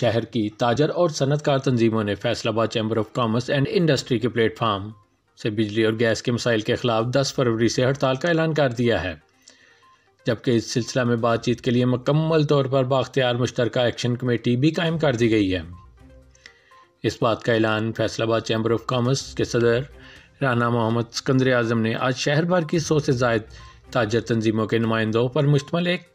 शहर की ताजर और सनतकार तंजीमों ने Faisalabad chamber of commerce and industry के प्लेटफार्म से बिजली और गैस के मसाइल के ख़िलाफ़ 10 फरवरी से हड़ताल का ऐलान कर दिया है, जबकि इस सिलसिला में बातचीत के लिए मुकम्मल तौर पर बाख्तियार मुश्तरका एक्शन कमेटी भी कायम कर दी गई है। इस बात का ऐलान फैसलाबाद चैम्बर ऑफ कॉमर्स के सदर राना मोहम्मद सिकंदर आज़म ने आज शहर भर की 100 से ज़ायद ताजर तंजीमों के नुमाइंदों पर मुश्तमिल एक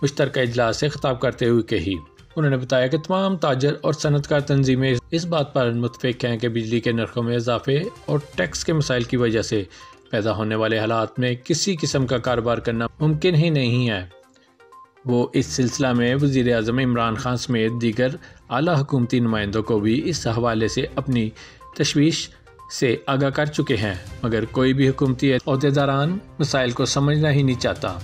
मुश्तरका इजलास से खिताब करते हुए कही। उन्होंने बताया कि तमाम ताजर और सनतकार तंजीमें इस बात पर मुत्तफ़िक़ हैं कि बिजली के नरखों में इजाफे और टैक्स के मसाइल की वजह से पैदा होने वाले हालात में किसी किस्म का कारोबार करना मुमकिन ही नहीं है। वो इस सिलसिला में वज़ीर आज़म इमरान खान समेत दीगर आला हुकूमती नुमाइंदों को भी इस हवाले से अपनी तशवीश से आगाह कर चुके हैं, मगर कोई भी हुकूमती अहदेदारान मसाइल को समझना ही नहीं चाहता।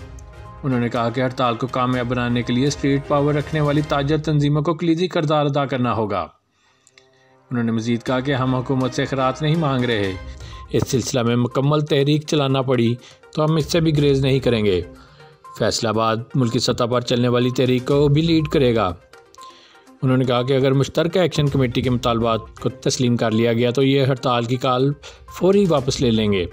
उन्होंने कहा कि हड़ताल को कामयाब बनाने के लिए स्ट्रीट पावर रखने वाली ताजर तंजीमों को कलीदी किरदार अदा करना होगा। उन्होंने मज़ीद कहा कि हम हुकूमत से खैरात नहीं मांग रहे, इस सिलसिला में मुकम्मल तहरीक चलाना पड़ी तो हम इससे भी ग्रेज नहीं करेंगे। फैसलाबाद मुल्की सतह पर चलने वाली तहरीक को भी लीड करेगा। उन्होंने कहा कि अगर मुश्तरका एक्शन कमेटी के मुतालबात को तस्लीम कर लिया गया तो ये हड़ताल की कॉल फौरी वापस ले लेंगे।